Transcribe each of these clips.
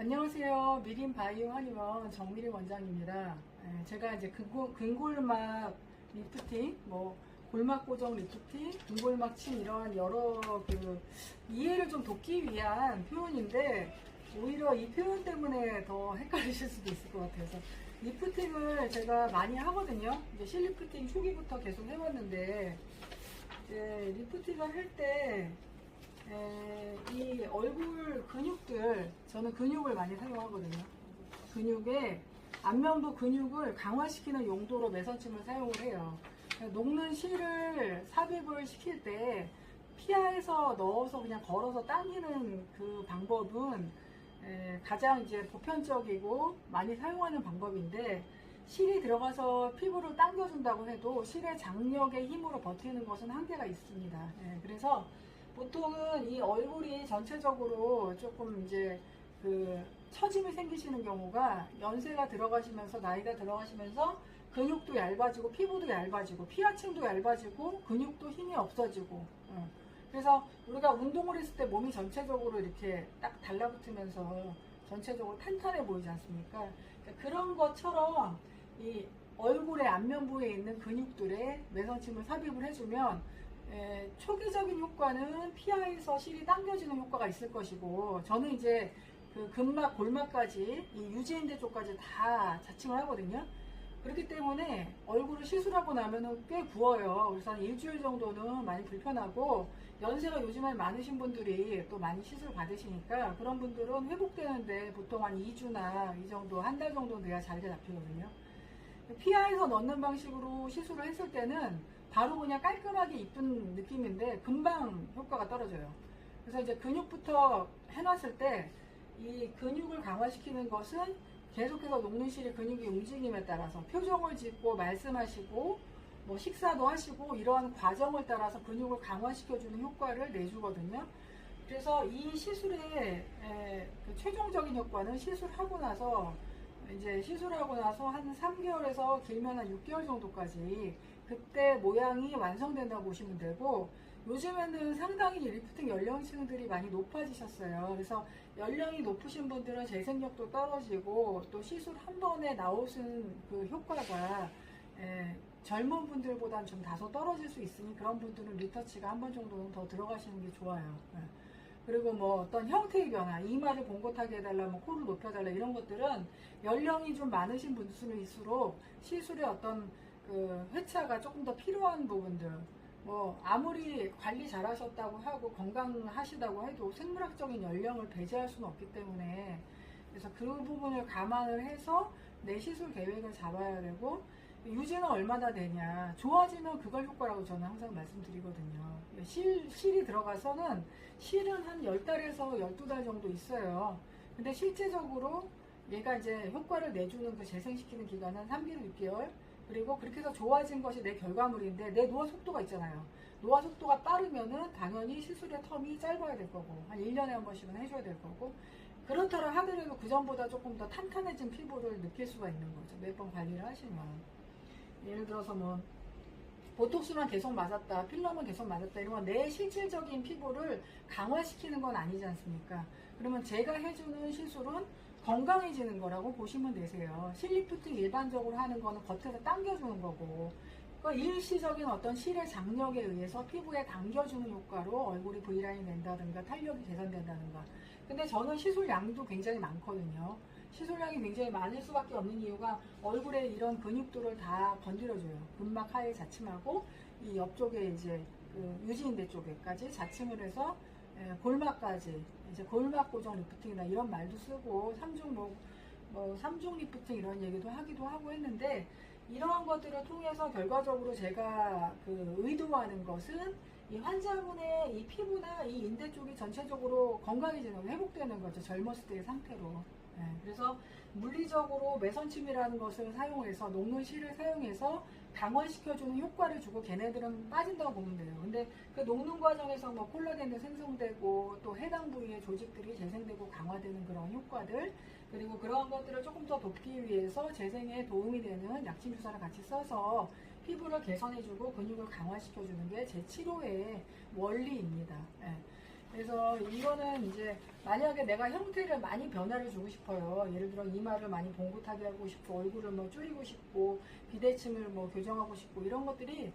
안녕하세요. 미림 바이오 한의원 정미림 원장입니다. 제가 이제 근골막 리프팅, 골막 고정 리프팅, 근골막 침 이런 여러 이해를 좀 돕기 위한 표현인데 오히려 이 표현 때문에 더 헷갈리실 수도 있을 것 같아서 리프팅을 제가 많이 하거든요. 이제 실리프팅 초기부터 계속 해왔는데 이제 리프팅을 할때 이 얼굴 근육들, 저는 근육을 많이 사용하거든요. 근육에 안면부 근육을 강화시키는 용도로 매선침을 사용을 해요. 녹는 실을 삽입을 시킬 때 피하에서 넣어서 그냥 걸어서 당기는 그 방법은 가장 이제 보편적이고 많이 사용하는 방법인데, 실이 들어가서 피부를 당겨준다고 해도 실의 장력의 힘으로 버티는 것은 한계가 있습니다. 그래서 보통은 이 얼굴이 전체적으로 조금 이제 처짐이 생기시는 경우가 연세가 들어가시면서 나이가 들어가시면서 근육도 얇아지고 피부도 얇아지고 피하층도 얇아지고 근육도 힘이 없어지고 그래서 우리가 운동을 했을 때 몸이 전체적으로 이렇게 딱 달라붙으면서 전체적으로 탄탄해 보이지 않습니까? 그러니까 그런 것처럼 이 얼굴의 안면부에 있는 근육들에 매선침을 삽입을 해주면 초기적인 효과는 피하에서 실이 당겨지는 효과가 있을 것이고, 저는 이제 그 근막, 골막까지 이 유지인대 쪽까지 다 자침을 하거든요. 그렇기 때문에 얼굴을 시술하고 나면은 꽤 부어요. 그래서 한 일주일 정도는 많이 불편하고, 연세가 요즘에 많으신 분들이 또 많이 시술 받으시니까 그런 분들은 회복되는데 보통 한 2주나 이 정도, 한 달 정도 돼야 잘 잡히거든요. 피하에서 넣는 방식으로 시술을 했을 때는 바로 그냥 깔끔하게 이쁜 느낌인데 금방 효과가 떨어져요. 그래서 이제 근육부터 해놨을 때 이 근육을 강화시키는 것은 계속해서 녹는 실의 근육의 움직임에 따라서 표정을 짓고 말씀하시고 식사도 하시고 이러한 과정을 따라서 근육을 강화시켜주는 효과를 내주거든요. 그래서 이 시술의 최종적인 효과는 시술하고 나서 한 3개월에서 길면 한 6개월 정도까지 그때 모양이 완성된다고 보시면 되고, 요즘에는 상당히 리프팅 연령층들이 많이 높아지셨어요. 그래서 연령이 높으신 분들은 재생력도 떨어지고 또 시술 한 번에 나오신 그 효과가 젊은 분들보다는 좀 다소 떨어질 수 있으니 그런 분들은 리터치가 한 번 정도는 더 들어가시는 게 좋아요. 그리고 어떤 형태의 변화, 이마를 봉긋하게 해달라, 코를 높여달라 이런 것들은 연령이 좀 많으신 분들일수록 시술의 어떤 회차가 조금 더 필요한 부분들, 아무리 관리 잘 하셨다고 하고 건강하시다고 해도 생물학적인 연령을 배제할 수는 없기 때문에, 그래서 그 부분을 감안을 해서 내 시술 계획을 잡아야 되고, 유지는 얼마나 되냐, 좋아지면 그걸 효과라고 저는 항상 말씀드리거든요. 실이 들어가서는 실은 한 10달에서 12달 정도 있어요. 근데 실제적으로 얘가 이제 효과를 내주는 그 재생시키는 기간은 3개월, 6개월. 그리고 그렇게 해서 좋아진 것이 내 결과물인데 내 노화 속도가 있잖아요. 노화 속도가 빠르면은 당연히 시술의 텀이 짧아야 될 거고, 한 1년에 한 번씩은 해줘야 될 거고, 그렇더라 하더라도 그 전보다 조금 더 탄탄해진 피부를 느낄 수가 있는 거죠. 몇 번 관리를 하시면. 예를 들어서 보톡스만 계속 맞았다, 필러만 계속 맞았다 이러면 내 실질적인 피부를 강화시키는 건 아니지 않습니까? 그러면 제가 해주는 시술은 건강해지는 거라고 보시면 되세요. 실리프팅 일반적으로 하는 거는 겉에서 당겨주는 거고, 그러니까 일시적인 어떤 실의 장력에 의해서 피부에 당겨주는 효과로 얼굴이 V라인 낸다든가 탄력이 개선된다든가. 근데 저는 시술량도 굉장히 많거든요. 시술량이 굉장히 많을 수밖에 없는 이유가 얼굴에 이런 근육들을 다 건드려줘요. 근막 하에 자침하고 이 옆쪽에 이제 유지인대 쪽에까지 자침을 해서 골막까지, 이제 골막 고정 리프팅이나 이런 말도 쓰고 삼중 리프팅 이런 얘기도 하기도 하고 했는데, 이러한 것들을 통해서 결과적으로 제가 의도하는 것은 이 환자분의 이 피부나 이 인대 쪽이 전체적으로 건강해지는, 회복되는 거죠. 젊었을 때의 상태로. 그래서 물리적으로 매선침이라는 것을 사용해서 녹는 실을 사용해서 강화시켜주는 효과를 주고 걔네들은 빠진다고 보면 돼요. 근데 그 녹는 과정에서 콜라겐도 생성되고 또 해당 부위의 조직들이 재생되고 강화되는 그런 효과들, 그리고 그런 것들을 조금 더 돕기 위해서 재생에 도움이 되는 약침 주사를 같이 써서 피부를 개선해주고 근육을 강화시켜주는 게 제 치료의 원리입니다. 그래서 이거는 이제 만약에 내가 형태를 많이 변화를 주고 싶어요. 예를 들어 이마를 많이 봉긋하게 하고 싶고, 얼굴을 뭐 줄이고 싶고, 비대칭을 뭐 교정하고 싶고, 이런 것들이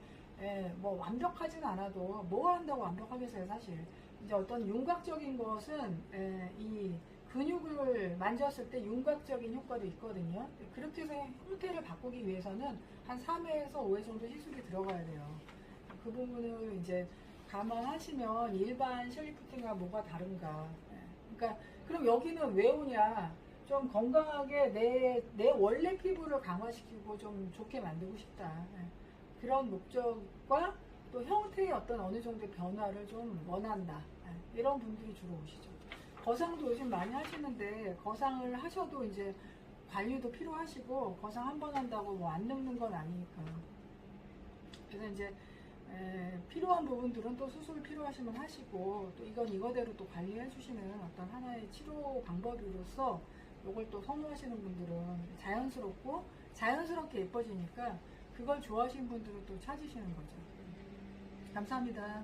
뭐 완벽하진 않아도 뭐 한다고 완벽하겠어요, 사실. 이제 어떤 윤곽적인 것은 이 근육을 만졌을 때 윤곽적인 효과도 있거든요. 그렇게 해서 형태를 바꾸기 위해서는 한 3회에서 5회 정도 시술이 들어가야 돼요. 그 부분을 이제 감안하시면 일반 셀리프팅과 뭐가 다른가. 그러니까 그럼 여기는 왜 오냐? 좀 건강하게 내 원래 피부를 강화시키고 좀 좋게 만들고 싶다. 그런 목적과 또 형태의 어떤 어느 정도의 변화를 좀 원한다. 이런 분들이 주로 오시죠. 거상도 요즘 많이 하시는데 거상을 하셔도 이제 관리도 필요하시고 거상 한 번 한다고 뭐 안 늙는 건 아니니까. 그래서 이제 필요한 부분들은 또 수술 필요하시면 하시고 또 이건 이거대로 또 관리해 주시는 어떤 하나의 치료 방법으로서 이걸 또 선호하시는 분들은 자연스럽고 자연스럽게 예뻐지니까 그걸 좋아하시는 분들은 또 찾으시는 거죠. 감사합니다.